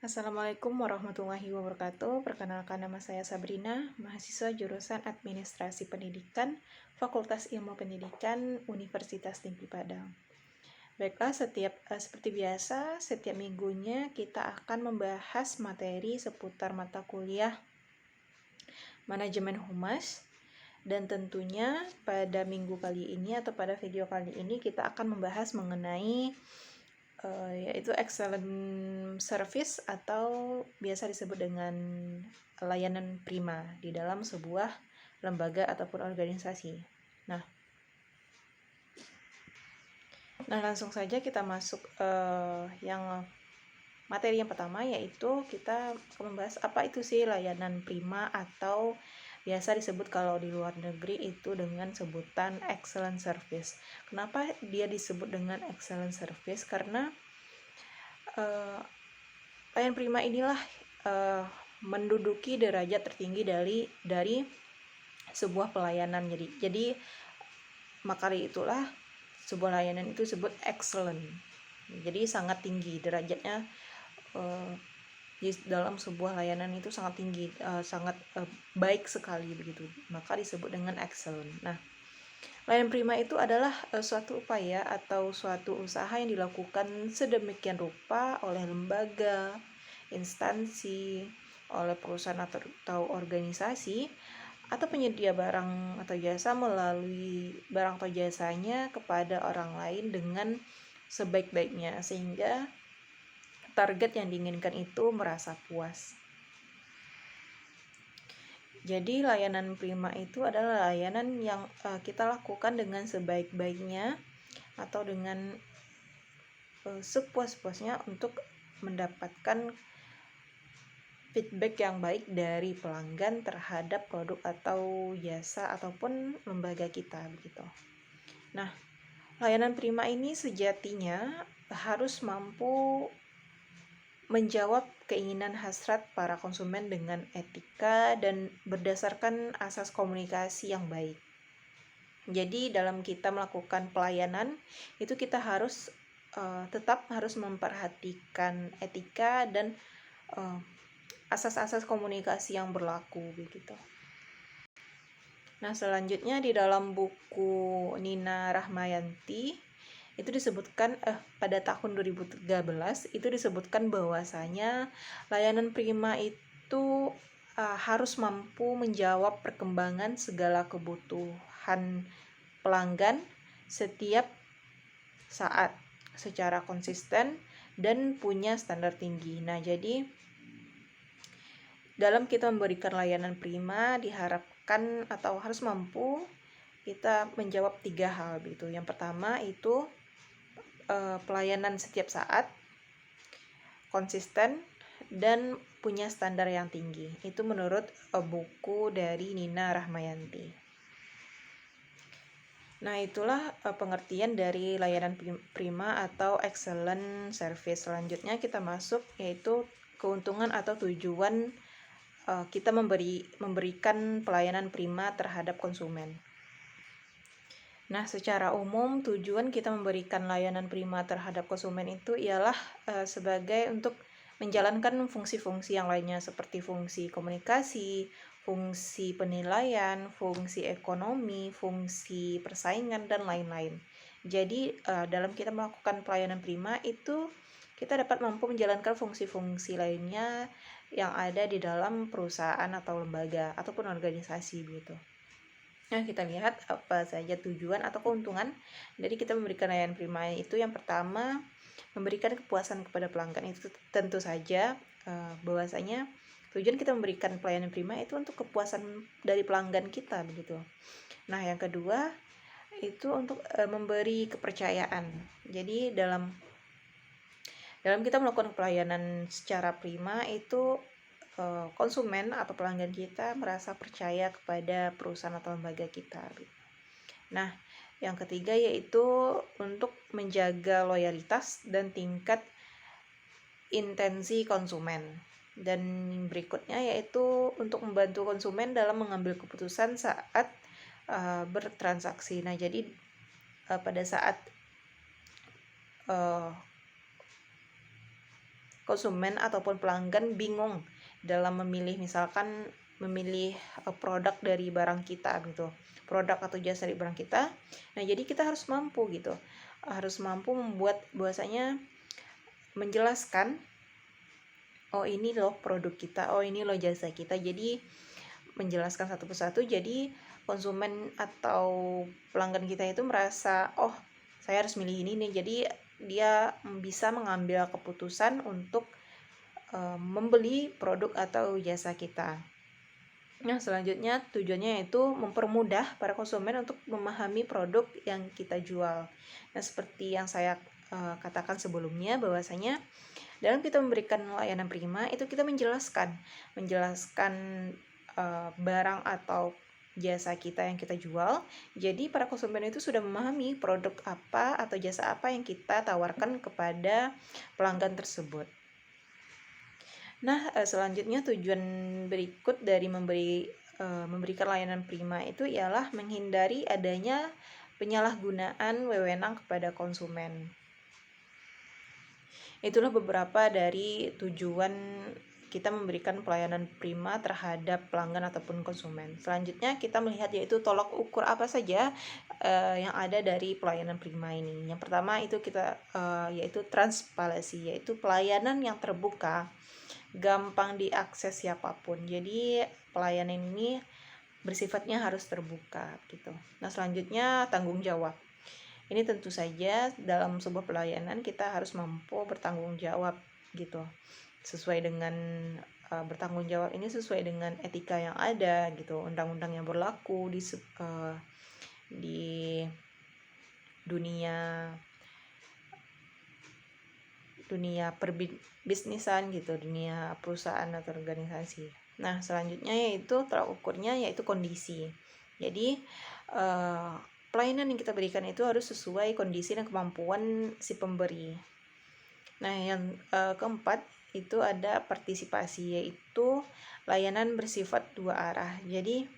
Assalamualaikum warahmatullahi wabarakatuh. Perkenalkan, nama saya Sabrina, mahasiswa jurusan Administrasi Pendidikan, Fakultas Ilmu Pendidikan, Universitas Negeri Padang. Baiklah, seperti biasa, setiap minggunya kita akan membahas materi seputar mata kuliah Manajemen Humas. Dan tentunya pada minggu kali ini atau pada video kali ini kita akan membahas mengenai yaitu excellent service atau biasa disebut dengan layanan prima di dalam sebuah lembaga ataupun organisasi. Nah, langsung saja kita masuk yang materi yang pertama, yaitu kita akan membahas apa itu sih layanan prima atau biasa disebut kalau di luar negeri itu dengan sebutan excellent service. Kenapa dia disebut dengan excellent service? Karena layanan prima inilah menduduki derajat tertinggi dari sebuah pelayanan. Jadi maka dari itulah sebuah layanan itu disebut excellent. Jadi sangat tinggi derajatnya di dalam sebuah layanan itu sangat tinggi, sangat baik sekali begitu. Maka disebut dengan excellent. Nah, layanan prima itu adalah suatu upaya atau suatu usaha yang dilakukan sedemikian rupa oleh lembaga, instansi, oleh perusahaan atau organisasi atau penyedia barang atau jasa melalui barang atau jasanya kepada orang lain dengan sebaik-baiknya sehingga target yang diinginkan itu merasa puas. Jadi layanan prima itu adalah layanan yang kita lakukan dengan sebaik-baiknya atau dengan sepuas-puasnya untuk mendapatkan feedback yang baik dari pelanggan terhadap produk atau jasa ataupun lembaga kita begitu. Nah, layanan prima ini sejatinya harus mampu menjawab keinginan hasrat para konsumen dengan etika dan berdasarkan asas komunikasi yang baik. Jadi dalam kita melakukan pelayanan itu kita harus tetap harus memperhatikan etika dan asas-asas komunikasi yang berlaku begitu. Nah, selanjutnya di dalam buku Nina Rahmayanti itu disebutkan pada tahun 2013 itu disebutkan bahwasanya layanan prima itu harus mampu menjawab perkembangan segala kebutuhan pelanggan setiap saat secara konsisten dan punya standar tinggi. Nah, jadi dalam kita memberikan layanan prima diharapkan atau harus mampu kita menjawab 3 hal begitu. Yang pertama itu pelayanan setiap saat, konsisten, dan punya standar yang tinggi. Itu menurut buku dari Nina Rahmayanti. Nah, itulah pengertian dari layanan prima atau excellent service. Selanjutnya kita masuk yaitu keuntungan atau tujuan kita memberikan pelayanan prima terhadap konsumen. Nah, secara umum tujuan kita memberikan layanan prima terhadap konsumen itu ialah sebagai untuk menjalankan fungsi-fungsi yang lainnya seperti fungsi komunikasi, fungsi penilaian, fungsi ekonomi, fungsi persaingan, dan lain-lain. Jadi dalam kita melakukan pelayanan prima itu kita dapat mampu menjalankan fungsi-fungsi lainnya yang ada di dalam perusahaan atau lembaga ataupun organisasi begitu. Nah, kita lihat apa saja tujuan atau keuntungan dari kita memberikan layanan prima itu. Yang pertama, memberikan kepuasan kepada pelanggan. Itu tentu saja bahwasanya tujuan kita memberikan pelayanan prima itu untuk kepuasan dari pelanggan kita begitu. Nah, yang kedua itu untuk memberi kepercayaan. Jadi dalam kita melakukan pelayanan secara prima itu konsumen atau pelanggan kita merasa percaya kepada perusahaan atau lembaga kita. Nah, yang ketiga yaitu untuk menjaga loyalitas dan tingkat intensi konsumen. Dan berikutnya yaitu untuk membantu konsumen dalam mengambil keputusan saat bertransaksi. Nah, jadi pada saat konsumen ataupun pelanggan bingung dalam memilih, misalkan memilih produk dari barang kita gitu, produk atau jasa dari barang kita. Nah, jadi kita harus mampu gitu, harus mampu membuat bahwasanya menjelaskan, oh ini loh produk kita, oh ini loh jasa kita. Jadi menjelaskan satu persatu, jadi konsumen atau pelanggan kita itu merasa, oh saya harus milih ini nih, jadi dia bisa mengambil keputusan untuk membeli produk atau jasa kita. Nah, selanjutnya tujuannya yaitu mempermudah para konsumen untuk memahami produk yang kita jual. Nah, seperti yang saya katakan sebelumnya, bahwasanya dalam kita memberikan layanan prima itu kita menjelaskan barang atau jasa kita yang kita jual. Jadi para konsumen itu sudah memahami produk apa atau jasa apa yang kita tawarkan kepada pelanggan tersebut. Nah, selanjutnya tujuan berikut dari memberikan layanan prima itu ialah menghindari adanya penyalahgunaan wewenang kepada konsumen. Itulah beberapa dari tujuan kita memberikan pelayanan prima terhadap pelanggan ataupun konsumen. Selanjutnya kita melihat yaitu tolak ukur apa saja yang ada dari pelayanan prima ini. Yang pertama itu kita yaitu transparansi, yaitu pelayanan yang terbuka, gampang diakses siapapun. Jadi pelayanan ini bersifatnya harus terbuka gitu. Nah, selanjutnya tanggung jawab. Ini tentu saja dalam sebuah pelayanan kita harus mampu bertanggung jawab gitu. Sesuai dengan bertanggung jawab ini sesuai dengan etika yang ada gitu, undang-undang yang berlaku di dunia perbisnisan gitu, dunia perusahaan atau organisasi. Nah, selanjutnya yaitu tolak ukurnya yaitu kondisi. Jadi pelayanan yang kita berikan itu harus sesuai kondisi dan kemampuan si pemberi. Nah, yang keempat itu ada partisipasi, yaitu layanan bersifat dua arah. Jadi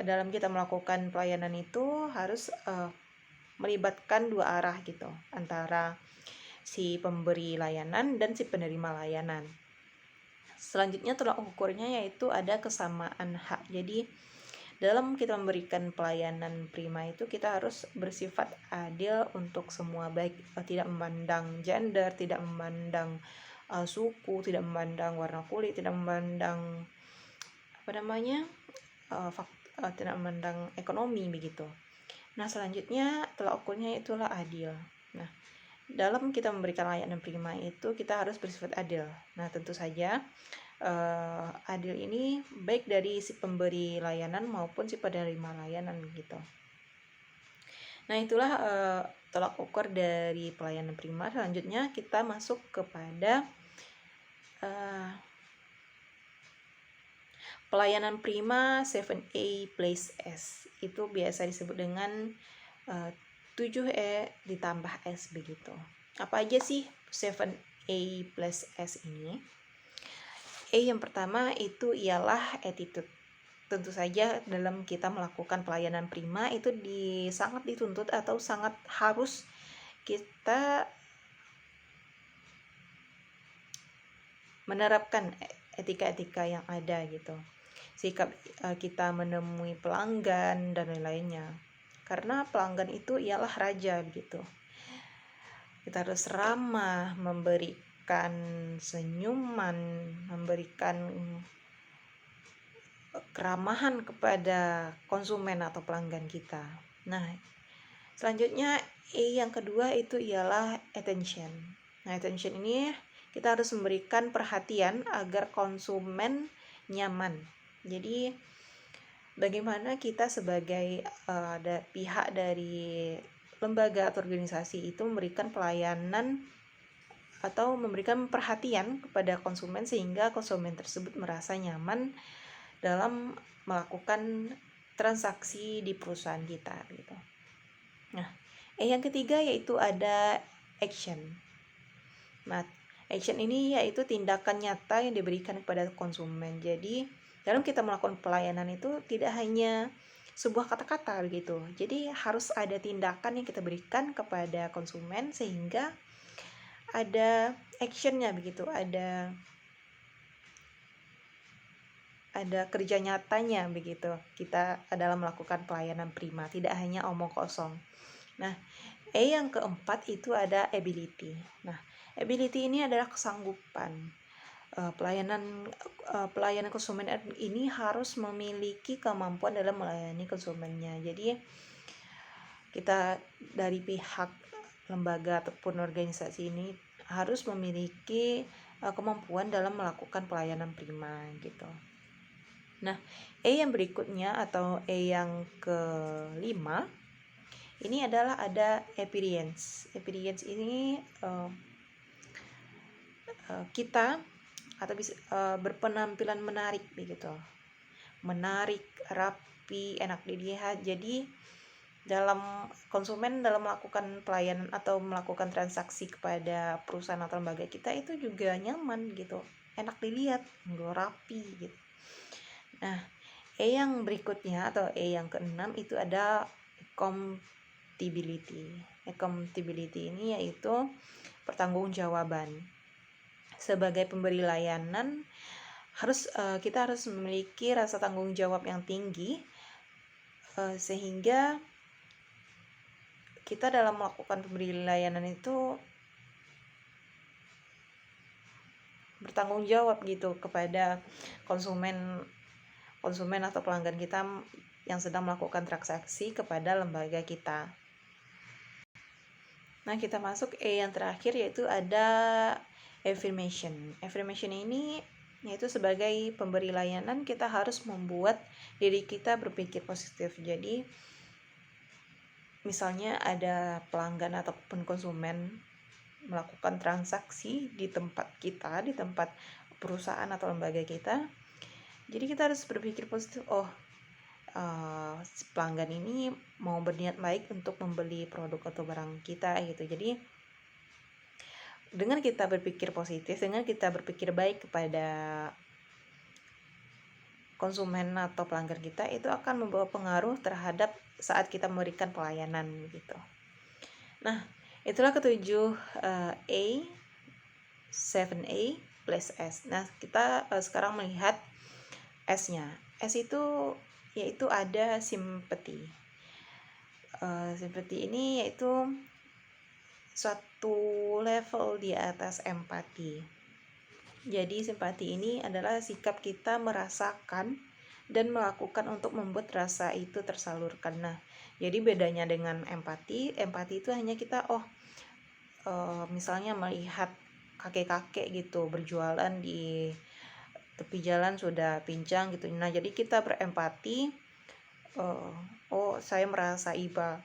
dalam kita melakukan pelayanan itu harus melibatkan dua arah gitu, antara si pemberi layanan dan si penerima layanan. Selanjutnya tolak ukurnya yaitu ada kesamaan hak. Jadi dalam kita memberikan pelayanan prima itu kita harus bersifat adil untuk semua, baik tidak memandang gender, tidak memandang suku, tidak memandang warna kulit, tidak memandang tidak memandang ekonomi begitu. Nah, selanjutnya tolak ukurnya itulah adil. Nah, dalam kita memberikan layanan prima itu kita harus bersifat adil. Nah, tentu saja adil ini baik dari si pemberi layanan maupun si penerima layanan gitu. Nah, itulah tolak ukur dari pelayanan prima. Selanjutnya kita masuk kepada pelayanan prima 7A plus S. Itu biasa disebut dengan 7E ditambah S begitu. Apa aja sih 7A plus S ini? Yang pertama itu ialah attitude. Tentu saja dalam kita melakukan pelayanan prima itu sangat dituntut atau sangat harus kita menerapkan etika-etika yang ada gitu. Sikap kita menemui pelanggan dan lain-lainnya. Karena pelanggan itu ialah raja gitu. Kita harus ramah, memberikan senyuman, memberikan keramahan kepada konsumen atau pelanggan kita. Nah, selanjutnya yang kedua itu ialah attention. Nah, attention ini kita harus memberikan perhatian agar konsumen nyaman. Jadi bagaimana kita sebagai pihak dari lembaga atau organisasi itu memberikan pelayanan atau memberikan perhatian kepada konsumen sehingga konsumen tersebut merasa nyaman dalam melakukan transaksi di perusahaan kita gitu. Nah, yang ketiga yaitu ada action. Nah, action ini yaitu tindakan nyata yang diberikan kepada konsumen. Jadi dalam kita melakukan pelayanan itu tidak hanya sebuah kata-kata gitu. Jadi harus ada tindakan yang kita berikan kepada konsumen sehingga ada actionnya begitu, ada kerja nyatanya begitu kita dalam melakukan pelayanan prima, tidak hanya omong kosong. Nah, yang keempat itu ada ability. Nah, ability ini adalah kesanggupan. Pelayanan konsumen ini harus memiliki kemampuan dalam melayani konsumennya. Jadi kita dari pihak lembaga ataupun organisasi ini harus memiliki kemampuan dalam melakukan pelayanan prima gitu. Nah, yang berikutnya atau yang kelima ini adalah ada appearance. Appearance ini kita atau bisa berpenampilan menarik begitu. Menarik, rapi, enak dilihat. Jadi dalam konsumen dalam melakukan pelayanan atau melakukan transaksi kepada perusahaan atau lembaga kita itu juga nyaman gitu, enak dilihat, rapi gitu. Nah, yang berikutnya atau yang keenam itu ada accountability. Accountability ini yaitu pertanggungjawaban. Sebagai pemberi layanan kita harus memiliki rasa tanggung jawab yang tinggi sehingga kita dalam melakukan pemberi layanan itu bertanggung jawab gitu kepada konsumen atau pelanggan kita yang sedang melakukan transaksi kepada lembaga kita. Nah, kita masuk yang terakhir yaitu ada affirmation. Affirmation ini yaitu sebagai pemberi layanan kita harus membuat diri kita berpikir positif. Jadi misalnya ada pelanggan ataupun konsumen melakukan transaksi di tempat kita, di tempat perusahaan atau lembaga kita. Jadi kita harus berpikir positif, pelanggan ini mau berniat baik untuk membeli produk atau barang kita gitu. Jadi dengan kita berpikir positif, dengan kita berpikir baik kepada konsumen atau pelanggan kita, itu akan membawa pengaruh terhadap saat kita memberikan pelayanan gitu. Nah, itulah ketujuh A, 7A plus S. Nah, kita sekarang melihat S-nya. S itu yaitu ada sympathy. Sympathy ini yaitu suatu level di atas empati. Jadi simpati ini adalah sikap kita merasakan dan melakukan untuk membuat rasa itu tersalurkan. Nah, jadi bedanya dengan empati itu hanya kita misalnya melihat kakek-kakek gitu berjualan di tepi jalan sudah pincang gitu. Nah, jadi kita berempati, saya merasa iba.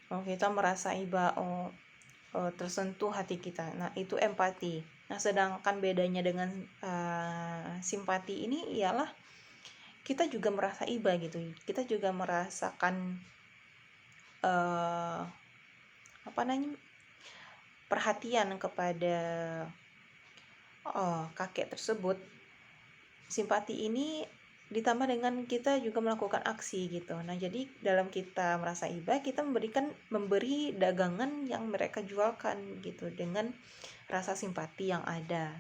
Kita merasa iba, tersentuh hati kita. Nah, itu empati. Nah, sedangkan bedanya dengan simpati ini ialah kita juga merasa iba gitu. Kita juga merasakan perhatian kepada kakek tersebut. Simpati ini ditambah dengan kita juga melakukan aksi gitu. Nah, jadi dalam kita merasa iba, kita memberi dagangan yang mereka jualkan gitu dengan rasa simpati yang ada.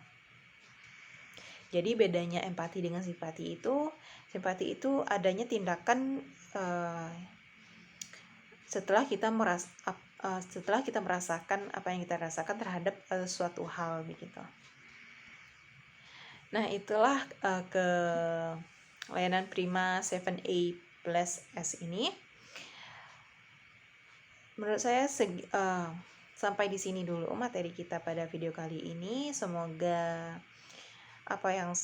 Jadi bedanya empati dengan simpati itu adanya tindakan setelah kita merasakan apa yang kita rasakan terhadap suatu hal begitu. Nah, itulah ke layanan prima 7A plus S ini. Menurut saya sampai di sini dulu materi kita pada video kali ini. Semoga apa yang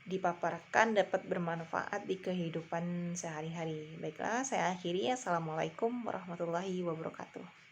dipaparkan dapat bermanfaat di kehidupan sehari-hari. Baiklah, saya akhiri. Assalamualaikum warahmatullahi wabarakatuh.